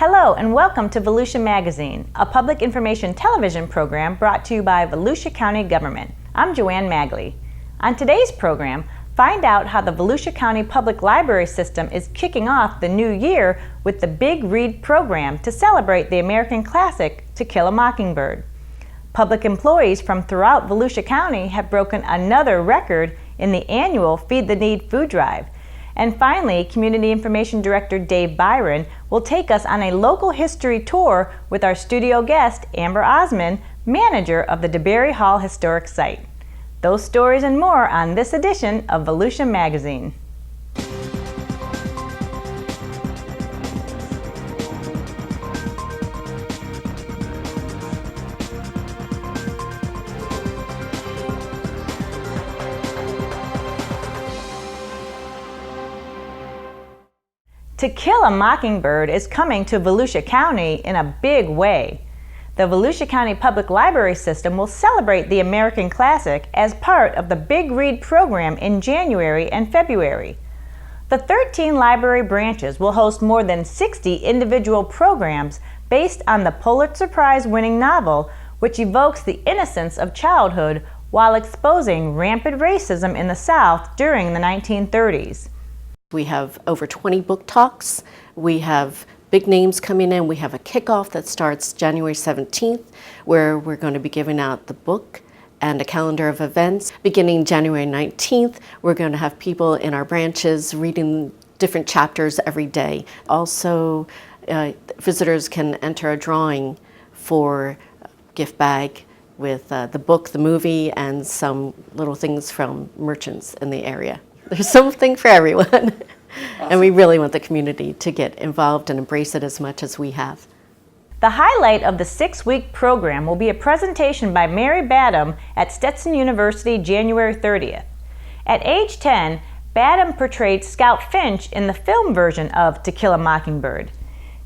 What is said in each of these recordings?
Hello and welcome to Volusia Magazine, a public information television program brought to you by Volusia County Government. I'm Joanne Magley. On today's program, find out how the Volusia County Public Library System is kicking off the new year with the Big Read program to celebrate the American classic To Kill a Mockingbird. Public employees from throughout Volusia County have broken another record in the annual Feed the Need food drive. And finally, Community Information Director Dave Byron will take us on a local history tour with our studio guest, Amber Osmun, manager of the DeBary Hall Historic Site. Those stories and more on this edition of Volusia Magazine. To Kill a Mockingbird is coming to Volusia County in a big way. The Volusia County Public Library System will celebrate the American classic as part of the Big Read program in January and February. The 13 library branches will host more than 60 individual programs based on the Pulitzer Prize-winning novel, which evokes the innocence of childhood while exposing rampant racism in the South during the 1930s. We have over 20 book talks. We have big names coming in. We have a kickoff that starts January 17th, where we're going to be giving out the book and a calendar of events. Beginning January 19th, we're going to have people in our branches reading different chapters every day. Also, visitors can enter a drawing for a gift bag with the book, the movie, and some little things from merchants in the area. There's something for everyone. Awesome. And we really want the community to get involved and embrace it as much as we have. The highlight of the 6-week program will be a presentation by Mary Badham at Stetson University January 30th. At age 10, Badham portrayed Scout Finch in the film version of To Kill a Mockingbird.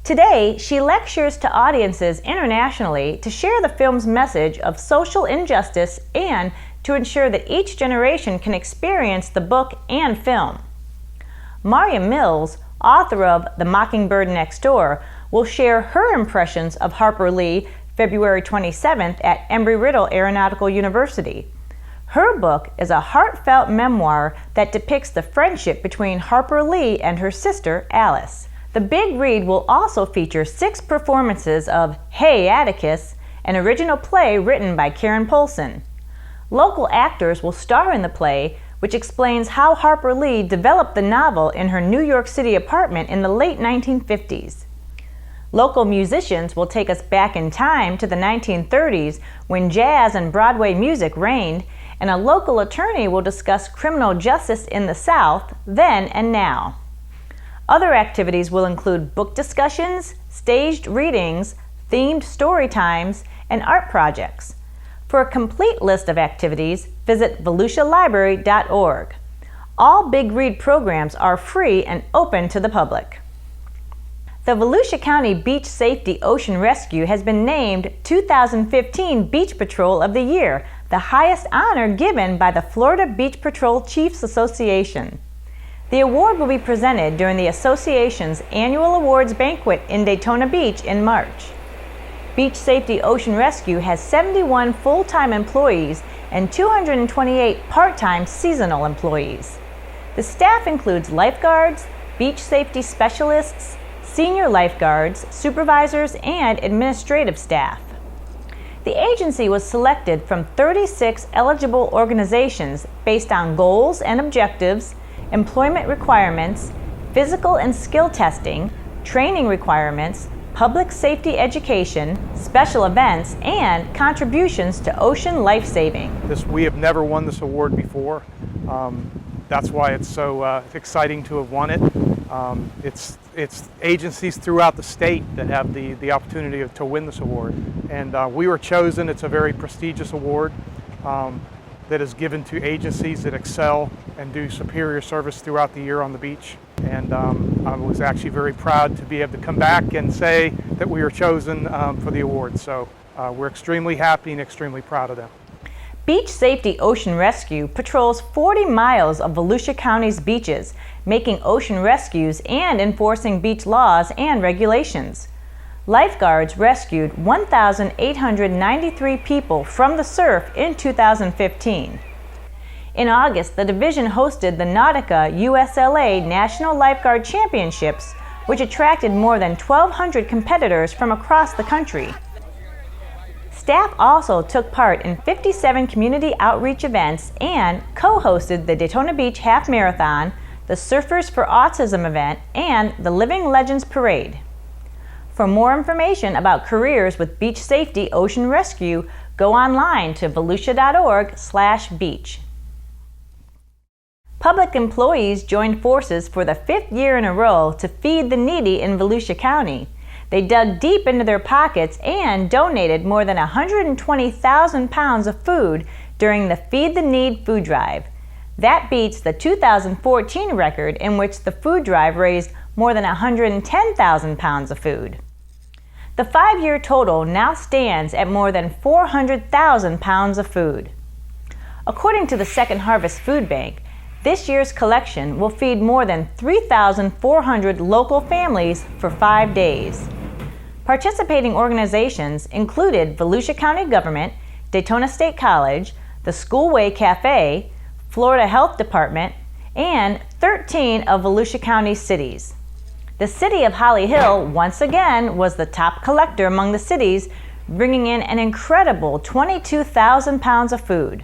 Today, she lectures to audiences internationally to share the film's message of social injustice and to ensure that each generation can experience the book and film. Maria Mills, author of The Mockingbird Next Door, will share her impressions of Harper Lee February 27th at Embry-Riddle Aeronautical University. Her book is a heartfelt memoir that depicts the friendship between Harper Lee and her sister, Alice. The Big Read will also feature 6 performances of Hey Atticus, an original play written by Karen Polson. Local actors will star in the play, which explains how Harper Lee developed the novel in her New York City apartment in the late 1950s. Local musicians will take us back in time to the 1930s when jazz and Broadway music reigned, and a local attorney will discuss criminal justice in the South then and now. Other activities will include book discussions, staged readings, themed story times, and art projects. For a complete list of activities, visit volusialibrary.org. All Big Read programs are free and open to the public. The Volusia County Beach Safety Ocean Rescue has been named 2015 Beach Patrol of the Year, the highest honor given by the Florida Beach Patrol Chiefs Association. The award will be presented during the association's annual awards banquet in Daytona Beach in March. Beach Safety Ocean Rescue has 71 full-time employees and 228 part-time seasonal employees. The staff includes lifeguards, beach safety specialists, senior lifeguards, supervisors, and administrative staff. The agency was selected from 36 eligible organizations based on goals and objectives, employment requirements, physical and skill testing, training requirements, public safety education, special events, and contributions to ocean life-saving. We have never won this award before. That's why it's so exciting to have won it. It's agencies throughout the state that have the opportunity to win this award. And we were chosen. It's a very prestigious award that is given to agencies that excel and do superior service throughout the year on the beach. And I was actually very proud to be able to come back and say that we were chosen for the award. So we're extremely happy and extremely proud of them. Beach Safety Ocean Rescue patrols 40 miles of Volusia County's beaches, making ocean rescues and enforcing beach laws and regulations. Lifeguards rescued 1,893 people from the surf in 2015. In August, the division hosted the Nautica USLA National Lifeguard Championships, which attracted more than 1,200 competitors from across the country. Staff also took part in 57 community outreach events and co-hosted the Daytona Beach Half Marathon, the Surfers for Autism event, and the Living Legends Parade. For more information about careers with beach safety ocean rescue, go online to volusia.org/beach. Public employees joined forces for the 5th year in a row to feed the needy in Volusia County. They dug deep into their pockets and donated more than 120,000 pounds of food during the Feed the Need food drive. That beats the 2014 record, in which the food drive raised more than 110,000 pounds of food. The 5-year total now stands at more than 400,000 pounds of food. According to the Second Harvest Food Bank, this year's collection will feed more than 3,400 local families for 5 days. Participating organizations included Volusia County Government, Daytona State College, the Schoolway Cafe, Florida Health Department, and 13 of Volusia County's cities. The city of Holly Hill once again was the top collector among the cities, bringing in an incredible 22,000 pounds of food.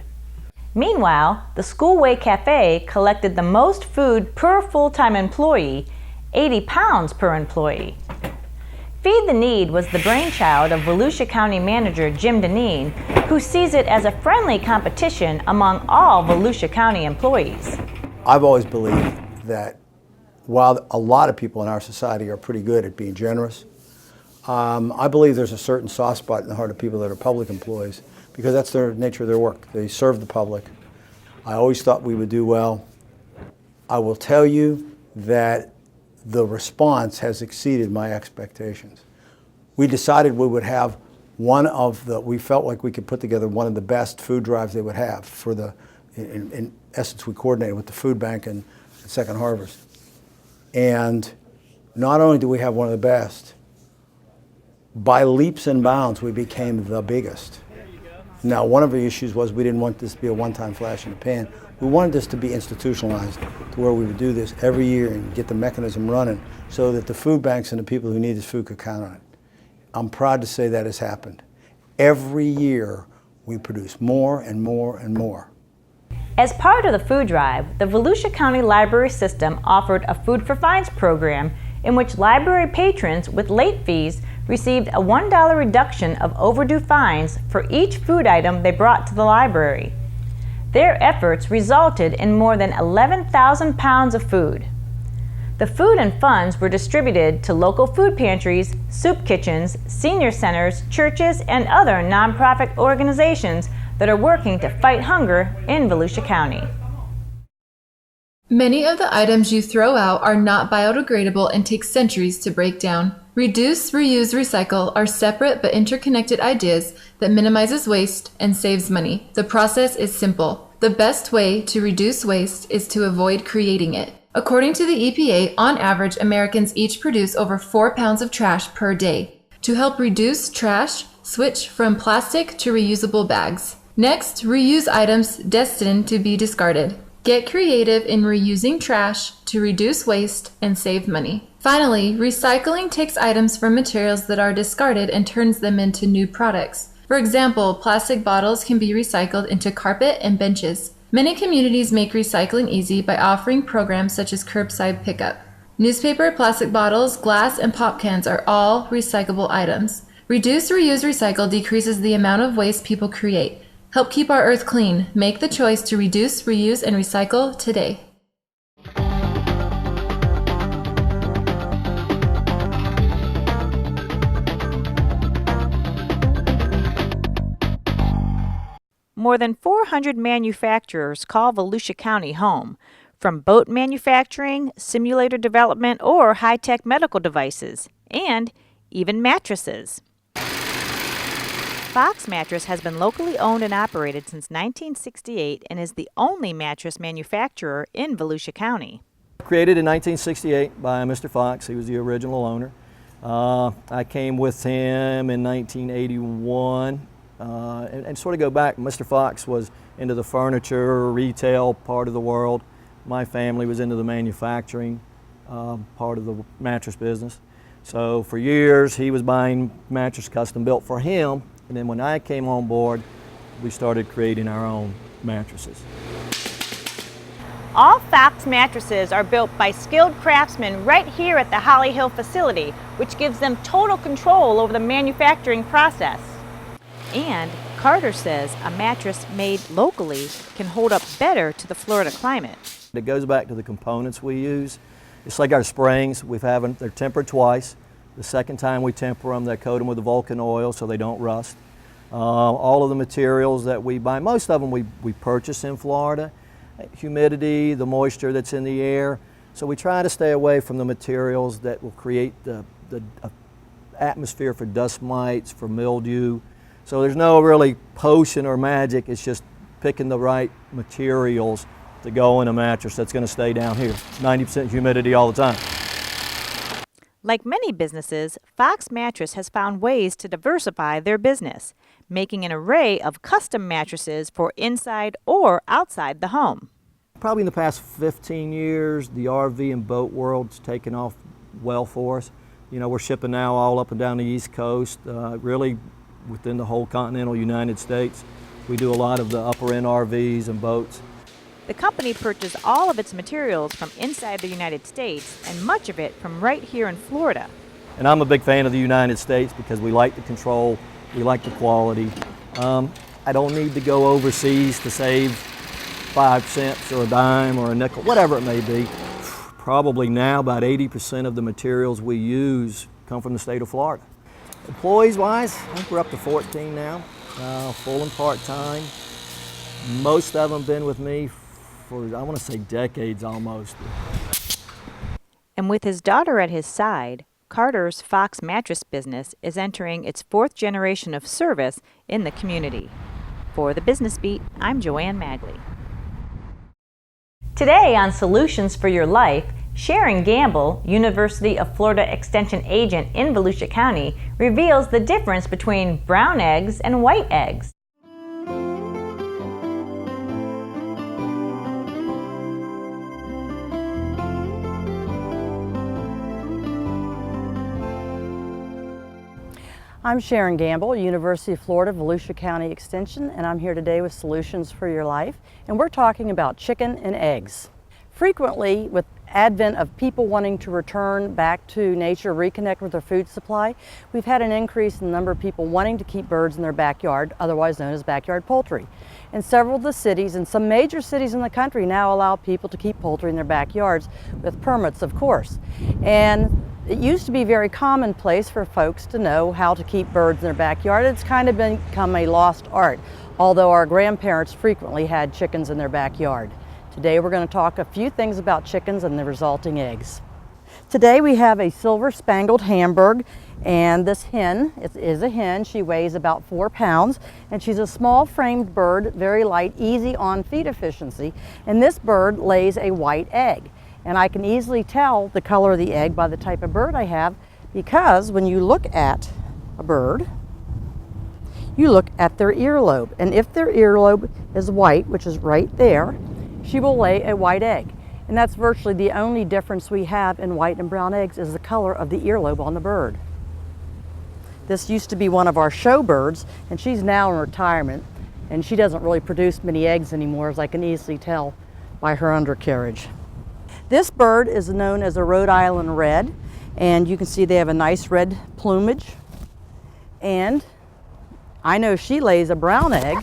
Meanwhile, the Schoolway Cafe collected the most food per full-time employee, 80 pounds per employee. Feed the Need was the brainchild of Volusia County Manager Jim Deneen, who sees it as a friendly competition among all Volusia County employees. I've always believed that while a lot of people in our society are pretty good at being generous, I believe there's a certain soft spot in the heart of people that are public employees, because that's the nature of their work. They serve the public. I always thought we would do well. I will tell you that the response has exceeded my expectations. We decided we would have we felt like we could put together one of the best food drives they would have for in essence, we coordinated with the food bank and Second Harvest. And not only do we have one of the best, by leaps and bounds, we became the biggest. Now, one of the issues was we didn't want this to be a one-time flash in the pan. We wanted this to be institutionalized, to where we would do this every year and get the mechanism running so that the food banks and the people who need this food could count on it. I'm proud to say that has happened. Every year, we produce more and more and more. As part of the food drive, the Volusia County Library System offered a Food for Fines program in which library patrons with late fees received a $1 reduction of overdue fines for each food item they brought to the library. Their efforts resulted in more than 11,000 pounds of food. The food and funds were distributed to local food pantries, soup kitchens, senior centers, churches, and other nonprofit organizations that are working to fight hunger in Volusia County. Many of the items you throw out are not biodegradable and take centuries to break down. Reduce, reuse, recycle are separate but interconnected ideas that minimizes waste and saves money. The process is simple. The best way to reduce waste is to avoid creating it. According to the EPA, on average, Americans each produce over 4 pounds of trash per day. To help reduce trash, switch from plastic to reusable bags. Next, reuse items destined to be discarded. Get creative in reusing trash to reduce waste and save money. Finally, recycling takes items from materials that are discarded and turns them into new products. For example, plastic bottles can be recycled into carpet and benches. Many communities make recycling easy by offering programs such as curbside pickup. Newspaper, plastic bottles, glass, and pop cans are all recyclable items. Reduce, reuse, recycle decreases the amount of waste people create. Help keep our earth clean. Make the choice to reduce, reuse, and recycle today. More than 400 manufacturers call Volusia County home, from boat manufacturing, simulator development, or high-tech medical devices, and even mattresses. Fox Mattress has been locally owned and operated since 1968 and is the only mattress manufacturer in Volusia County. Created in 1968 by Mr. Fox. He was the original owner. I came with him in 1981 and sort of go back. Mr. Fox was into the furniture, retail part of the world. My family was into the manufacturing part of the mattress business. So for years he was buying mattress custom built for him, and then when I came on board, we started creating our own mattresses. All Fox mattresses are built by skilled craftsmen right here at the Holly Hill facility, which gives them total control over the manufacturing process. And Carter says a mattress made locally can hold up better to the Florida climate. It goes back to the components we use. It's like our springs. They're tempered twice. The second time we temper them, they coat them with the Vulcan oil so they don't rust. All of the materials that we buy, most of them we purchase in Florida. Humidity, the moisture that's in the air. So we try to stay away from the materials that will create the atmosphere for dust mites, for mildew. So there's no really potion or magic. It's just picking the right materials to go in a mattress that's going to stay down here. 90% humidity all the time. Like many businesses, Fox Mattress has found ways to diversify their business, making an array of custom mattresses for inside or outside the home. Probably in the past 15 years, the RV and boat world's taken off well for us. You know, we're shipping now all up and down the East Coast, really within the whole continental United States. We do a lot of the upper end RVs and boats. The company purchased all of its materials from inside the United States and much of it from right here in Florida. And I'm a big fan of the United States because we like the control, we like the quality. I don't need to go overseas to save 5 cents or a dime or a nickel, whatever it may be. Probably now about 80% of the materials we use come from the state of Florida. Employees-wise, I think we're up to 14 now, full and part-time. Most of them been with me for, I want to say, decades almost. And with his daughter at his side, Carter's Fox Mattress business is entering its 4th generation of service in the community. For the Business Beat, I'm Joanne Magley. Today on Solutions for Your Life, Sharon Gamble, University of Florida Extension Agent in Volusia County, reveals the difference between brown eggs and white eggs. I'm Sharon Gamble, University of Florida, Volusia County Extension, and I'm here today with Solutions for Your Life, and we're talking about chicken and eggs. Frequently, with advent of people wanting to return back to nature, reconnect with their food supply, we've had an increase in the number of people wanting to keep birds in their backyard, otherwise known as backyard poultry. And several of the cities, and some major cities in the country, now allow people to keep poultry in their backyards with permits, of course. And it used to be very commonplace for folks to know how to keep birds in their backyard. It's kind of become a lost art, although our grandparents frequently had chickens in their backyard. Today we're going to talk a few things about chickens and the resulting eggs. Today we have a silver spangled Hamburg, and this hen is a hen. She weighs about 4 pounds, and she's a small framed bird, very light, easy on feed efficiency, and this bird lays a white egg. And I can easily tell the color of the egg by the type of bird I have, because when you look at a bird, you look at their earlobe. And if their earlobe is white, which is right there, she will lay a white egg. And that's virtually the only difference we have in white and brown eggs, is the color of the earlobe on the bird. This used to be one of our show birds, and she's now in retirement, and she doesn't really produce many eggs anymore, as I can easily tell by her undercarriage. This bird is known as a Rhode Island red, and you can see they have a nice red plumage. And I know she lays a brown egg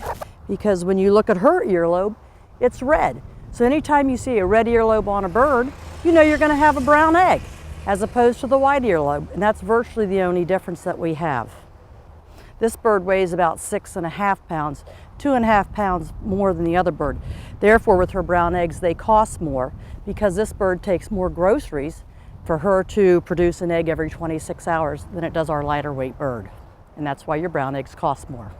because when you look at her earlobe, it's red. So anytime you see a red earlobe on a bird, you know you're going to have a brown egg, as opposed to the white earlobe, and that's virtually the only difference that we have. This bird weighs about 6.5 pounds, 2.5 pounds more than the other bird. Therefore, with her brown eggs, they cost more, because this bird takes more groceries for her to produce an egg every 26 hours than it does our lighter weight bird. And that's why your brown eggs cost more.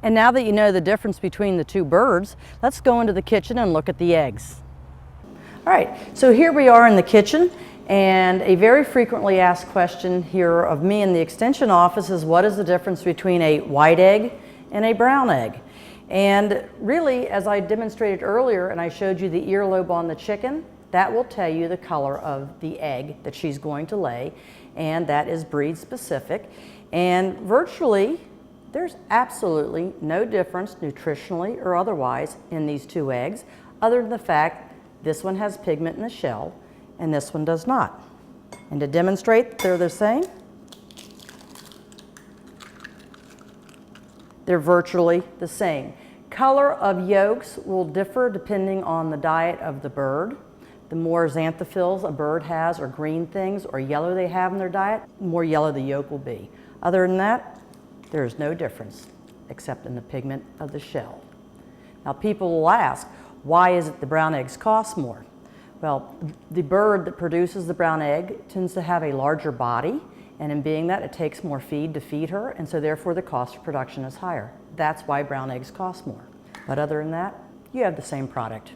And now that you know the difference between the two birds, let's go into the kitchen and look at the eggs. All right, so here we are in the kitchen, And a very frequently asked question here of me in the Extension office is, what is the difference between a white egg and a brown egg? And really, as I demonstrated earlier and I showed you the earlobe on the chicken, that will tell you the color of the egg that she's going to lay, and that is breed specific. And virtually, there's absolutely no difference nutritionally or otherwise in these two eggs, other than the fact this one has pigment in the shell and this one does not. And to demonstrate they're the same, they're virtually the same. Color of yolks will differ depending on the diet of the bird. The more xanthophylls a bird has, or green things, or yellow they have in their diet, the more yellow the yolk will be. Other than that, there is no difference except in the pigment of the shell. Now people will ask, why is it the brown eggs cost more? Well, the bird that produces the brown egg tends to have a larger body, and in being that, it takes more feed to feed her, and so therefore the cost of production is higher. That's why brown eggs cost more. But other than that, you have the same product.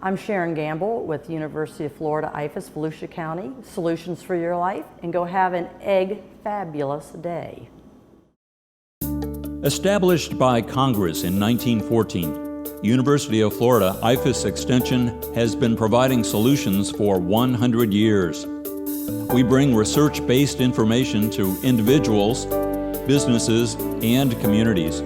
I'm Sharon Gamble with the University of Florida, IFAS, Volusia County, Solutions for Your Life, and go have an egg fabulous day. Established by Congress in 1914, University of Florida IFAS Extension has been providing solutions for 100 years. We bring research-based information to individuals, businesses, and communities.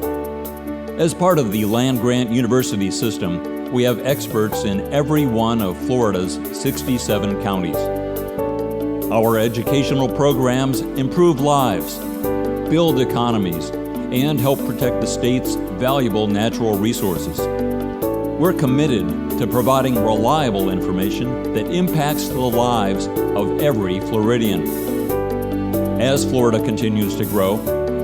As part of the land-grant university system, we have experts in every one of Florida's 67 counties. Our educational programs improve lives, build economies, and help protect the state's valuable natural resources. We're committed to providing reliable information that impacts the lives of every Floridian. As Florida continues to grow,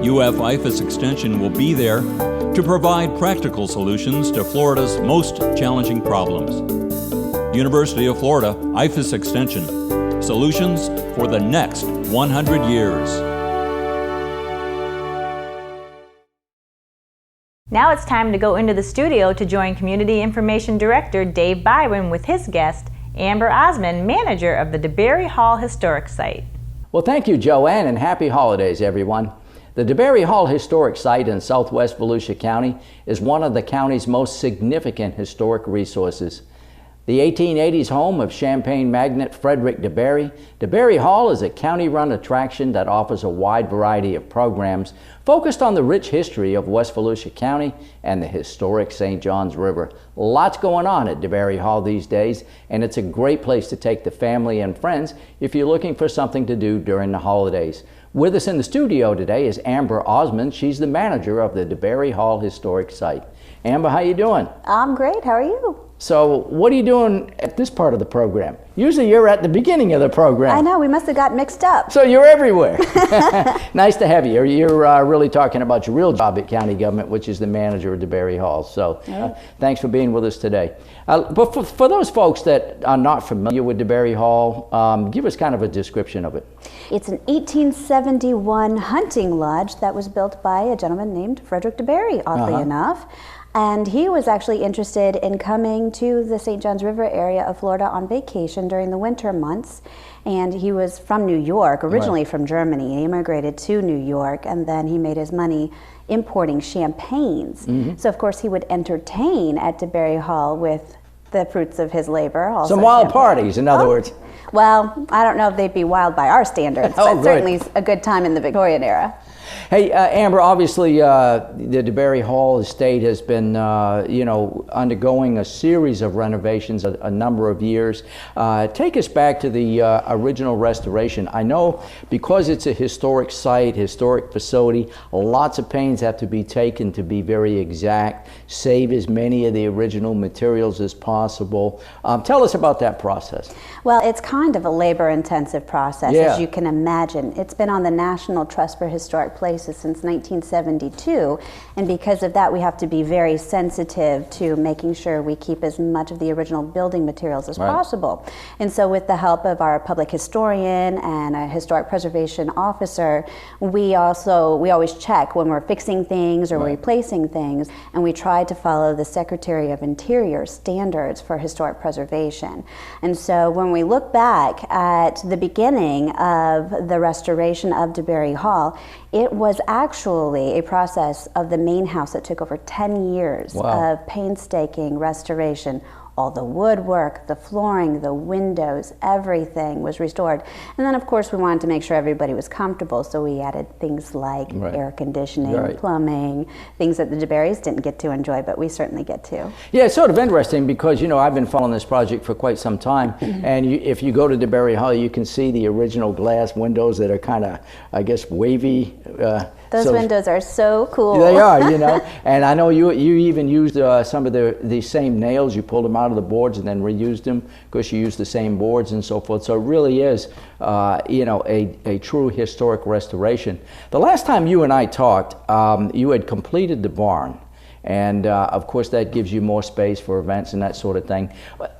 UF IFAS Extension will be there to provide practical solutions to Florida's most challenging problems. University of Florida IFAS Extension, solutions for the next 100 years. Now it's time to go into the studio to join Community Information Director Dave Byron with his guest, Amber Osmun, manager of the DeBary Hall Historic Site. Well, thank you, Joanne, and happy holidays, everyone. The DeBary Hall Historic Site in southwest Volusia County is one of the county's most significant historic resources. The 1880s home of Champagne magnate Frederick DeBary, DeBary Hall is a county-run attraction that offers a wide variety of programs focused on the rich history of West Volusia County and the historic St. Johns River. Lots going on at DeBary Hall these days, and it's a great place to take the family and friends if you're looking for something to do during the holidays. With us in the studio today is Amber Osmun. She's the manager of the DeBary Hall Historic Site. Amber, how you doing? I'm great. How are you? So what are you doing at this part of the program? Usually you're at the beginning of the program. I know, we must have got mixed up. So you're everywhere. Nice to have you. You're really talking about your real job at county government, which is the manager of DeBary Hall. So thanks for being with us today. But for those folks that are not familiar with DeBary Hall, give us kind of a description of it. It's an 1871 hunting lodge that was built by a gentleman named Frederick DeBary, oddly enough. And he was actually interested in coming to the St. Johns River area of Florida on vacation during the winter months. And he was from New York, originally from Germany. He immigrated to New York, and then he made his money importing champagnes. So of course he would entertain at DeBary Hall with the fruits of his labor. Also some wild parties, in other words. Well, I don't know if they'd be wild by our standards, but certainly a good time in the Victorian era. Hey, Amber, obviously the DeBary Hall estate has been, undergoing a series of renovations a number of years. Take us back to the original restoration. I know because it's a historic site, historic facility, lots of pains have to be taken to be very exact, save as many of the original materials as possible. Tell us about that process. Well, it's kind of a labor-intensive process, as you can imagine. It's been on the National Trust for Historic Places since 1972, and because of that we have to be very sensitive to making sure we keep as much of the original building materials as possible. And so with the help of our public historian and a historic preservation officer, we always check when we're fixing things or replacing things, and we try to follow the Secretary of Interior standards standards for historic preservation. And so when we look back at the beginning of the restoration of DeBary Hall, it was actually a process of the main house that took over 10 years of painstaking restoration. All the woodwork, the flooring, the windows, everything was restored. And then of course we wanted to make sure everybody was comfortable, so we added things like air conditioning, plumbing, things that the DeBarys didn't get to enjoy, but we certainly get to. Yeah, it's sort of interesting because, you know, I've been following this project for quite some time, and if you go to DeBary Hall, you can see the original glass windows that are kind of, I guess, wavy. Those windows are so cool. They are, you know, and I know you even used some of the same nails. You pulled them out of the boards and then reused them because you used the same boards and so forth. So it really is, you know, a true historic restoration. The last time you and I talked, you had completed the barn. And of course that gives you more space for events and that sort of thing.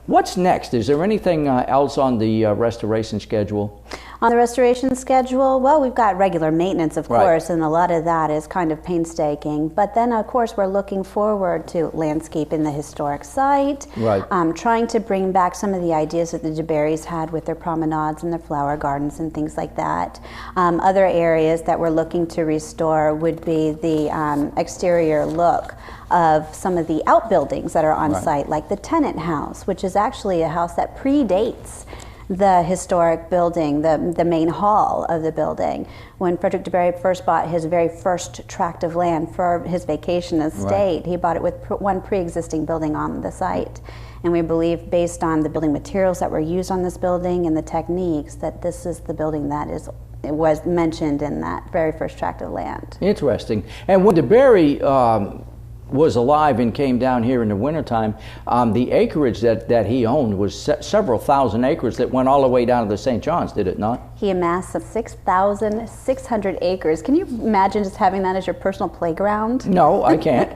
What's next? Is there anything else on the restoration schedule? On the restoration schedule, well, we've got regular maintenance, of course, and a lot of that is kind of painstaking. But then, of course, we're looking forward to landscaping the historic site, trying to bring back some of the ideas that the DeBarys had with their promenades and their flower gardens and things like that. Other areas that we're looking to restore would be the exterior look of some of the outbuildings that are on site, like the tenant house, which is actually a house that predates the historic building, the main hall of the building. When Frederick DeBary first bought his very first tract of land for his vacation estate, he bought it with one pre-existing building on the site. And we believe, based on the building materials that were used on this building and the techniques, that this is the building that was mentioned in that very first tract of land. Interesting. And when DeBary was alive and came down here in the wintertime, the acreage that he owned was several thousand acres that went all the way down to the St. John's, did it not? He amassed some 6,600 acres. Can you imagine just having that as your personal playground? No, I can't.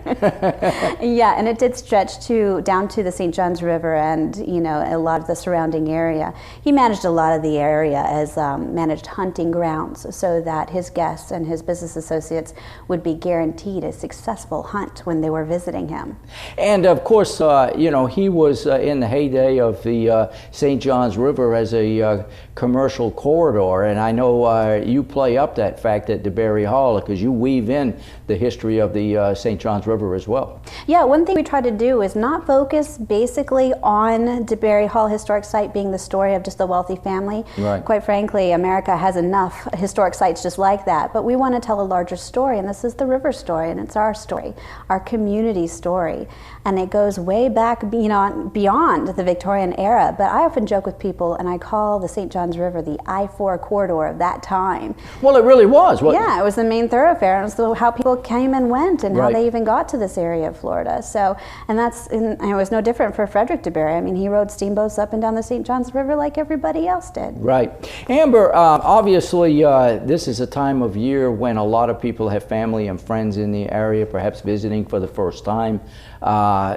Yeah, and it did stretch down to the St. John's River and, you know, a lot of the surrounding area. He managed a lot of the area as managed hunting grounds so that his guests and his business associates would be guaranteed a successful hunt when they were visiting him. And of course, you know, he was in the heyday of the St. John's River as a commercial corridor, and I know you play up that fact at DeBary Hall because you weave in the history of the St. John's River as well. Yeah, one thing we try to do is not focus basically on DeBary Hall Historic Site being the story of just a wealthy family. Quite frankly, America has enough historic sites just like that, but we want to tell a larger story, and this is the river story, and it's our story, our community story, and it goes way back, you know, beyond the Victorian era. But I often joke with people, and I call the St. John's River the I-4 corridor of that time. Well, it really was. Yeah, it was the main thoroughfare. It was how people came and went, and how they even got to this area of Florida. So, and it was no different for Frederick DeBary. I mean, he rode steamboats up and down the St. John's River like everybody else did. Right. Amber, obviously, this is a time of year when a lot of people have family and friends in the area, perhaps visiting for the first time.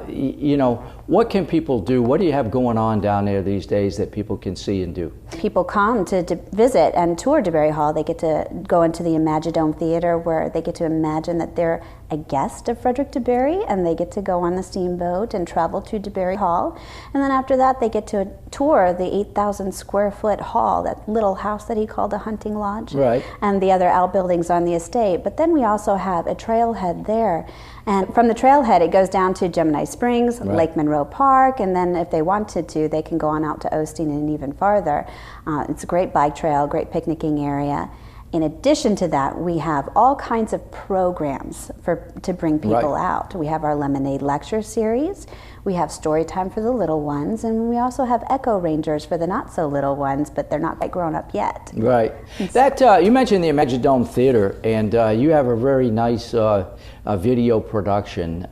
You know, what can people do? What do you have going on down there these days that people can see and do? People come to visit and tour DeBary Hall. They get to go into the Imagidome Theater, where they get to imagine that they're a guest of Frederick DeBary, and they get to go on the steamboat and travel to DeBary Hall. And then after that, they get to tour the 8,000 square foot hall, that little house that he called a hunting lodge, and the other outbuildings on the estate. But then we also have a trailhead there. And from the trailhead, it goes down to Gemini Springs, Lake Monroe Park, and then if they wanted to, they can go on out to Osteen and even farther. It's a great bike trail, great picnicking area. In addition to that, we have all kinds of programs to bring people out. We have our Lemonade Lecture Series, we have story time for the little ones, and we also have Echo Rangers for the not so little ones, but they're not quite grown up yet. Right. That you mentioned the Imagidome Theater, and you have a very nice video production.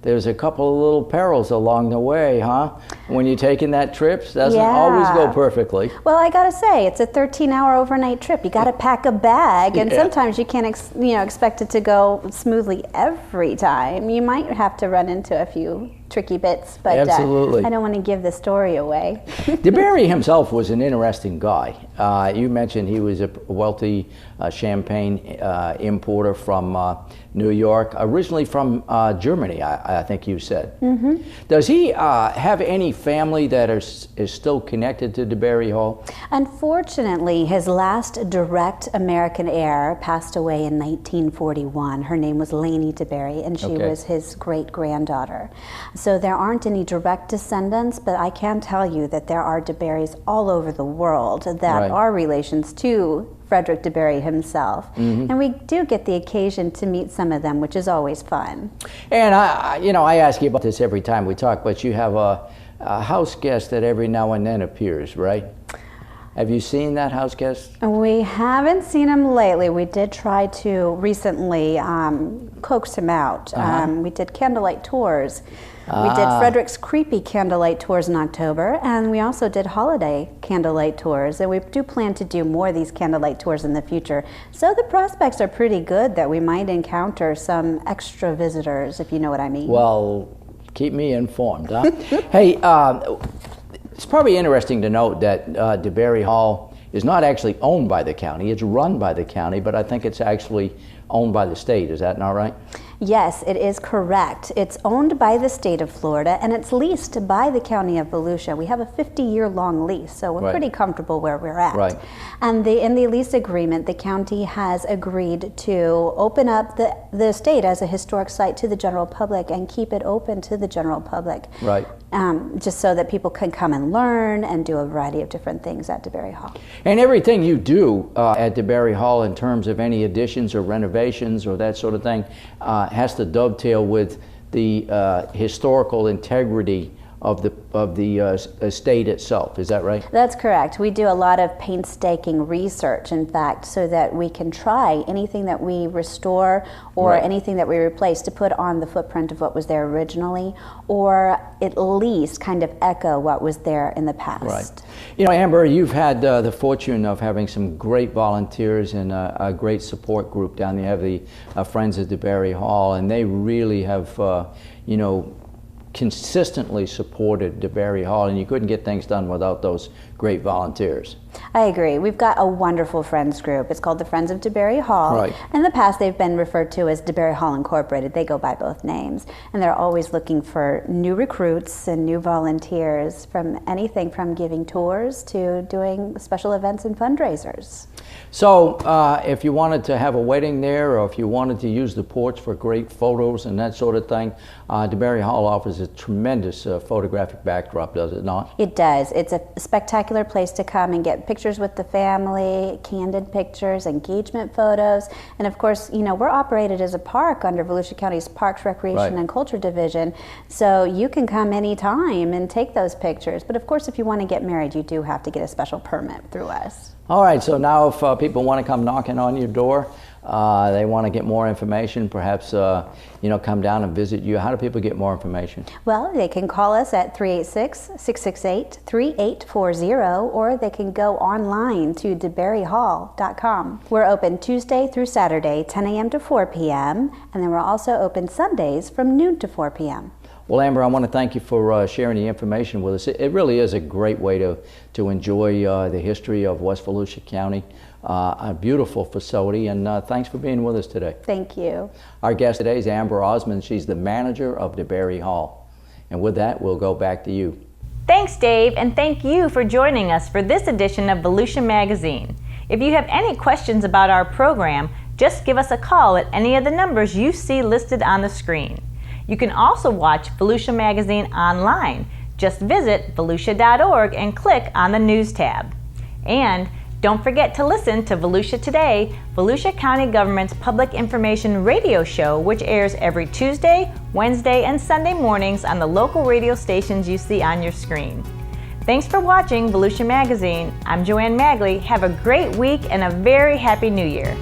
There's a couple of little perils along the way, huh? When you're taking that trip, it doesn't always go perfectly. Well, I gotta say, it's a 13-hour overnight trip. You gotta pack a bag, and sometimes you can't expect it to go smoothly every time. You might have to run into a few tricky bits, but Absolutely. I don't want to give the story away. DeBary himself was an interesting guy. You mentioned he was a wealthy champagne importer from New York, originally from Germany, I think you said. Mm-hmm. Does he have any family that is still connected to DeBary Hall? Unfortunately, his last direct American heir passed away in 1941. Her name was Laney DeBary, and she was his great-granddaughter. So there aren't any direct descendants, but I can tell you that there are DeBarys all over the world that are relations to Frederick DeBary himself. Mm-hmm. And we do get the occasion to meet some of them, which is always fun. And I ask you about this every time we talk, but you have a house guest that every now and then appears, right? Have you seen that house guest? We haven't seen him lately. We did try to recently coax him out. We did candlelight tours. We did Frederick's Creepy candlelight tours in October, and we also did holiday candlelight tours. And we do plan to do more of these candlelight tours in the future. So the prospects are pretty good that we might encounter some extra visitors, if you know what I mean. Well, keep me informed, huh? Hey, it's probably interesting to note that DeBary Hall is not actually owned by the county. It's run by the county, but I think it's actually owned by the state. Is that not right? Yes, it is correct. It's owned by the state of Florida, and it's leased by the county of Volusia. We have a 50-year-long lease, so we're pretty comfortable where we're at. Right. And in the lease agreement, the county has agreed to open up the estate as a historic site to the general public and keep it open to the general public. Right. Just so that people can come and learn and do a variety of different things at DeBary Hall. And everything you do at DeBary Hall in terms of any additions or renovations or that sort of thing has to dovetail with the historical integrity of the estate itself. Is that right? That's correct. We do a lot of painstaking research, in fact, so that we can try anything that we restore or anything that we replace to put on the footprint of what was there originally, or at least kind of echo what was there in the past. Right. You know, Amber, you've had the fortune of having some great volunteers and a great support group down there. You have the Friends of DeBary Hall, and they really have, consistently supported DeBary Hall, and you couldn't get things done without those great volunteers. I agree. We've got a wonderful friends group. It's called the Friends of DeBary Hall. Right. In the past, they've been referred to as DeBary Hall Incorporated. They go by both names, and they're always looking for new recruits and new volunteers, from anything from giving tours to doing special events and fundraisers. So if you wanted to have a wedding there, or if you wanted to use the porch for great photos and that sort of thing, DeBary Hall offers a tremendous photographic backdrop, does it not? It does. It's a spectacular place to come and get pictures with the family, candid pictures, engagement photos, and of course, we're operated as a park under Volusia County's Parks, Recreation, and Culture Division, so you can come anytime and take those pictures. But of course, if you want to get married, you do have to get a special permit through us. All right, so now if people want to come knocking on your door, they want to get more information, perhaps come down and visit you, how do people get more information? Well, they can call us at 386-668-3840, or they can go online to DeBaryHall.com. We're open Tuesday through Saturday, 10 a.m. to 4 p.m., and then we're also open Sundays from noon to 4 p.m. Well, Amber, I want to thank you for sharing the information with us. It really is a great way to enjoy the history of West Volusia County. A beautiful facility, and thanks for being with us today. Thank you. Our guest today is Amber Osmun. She's the manager of DeBary Hall. And with that, we'll go back to you. Thanks, Dave, and thank you for joining us for this edition of Volusia Magazine. If you have any questions about our program, just give us a call at any of the numbers you see listed on the screen. You can also watch Volusia Magazine online. Just visit volusia.org and click on the News tab. And don't forget to listen to Volusia Today, Volusia County Government's public information radio show, which airs every Tuesday, Wednesday, and Sunday mornings on the local radio stations you see on your screen. Thanks for watching Volusia Magazine. I'm Joanne Magley. Have a great week and a very happy New Year.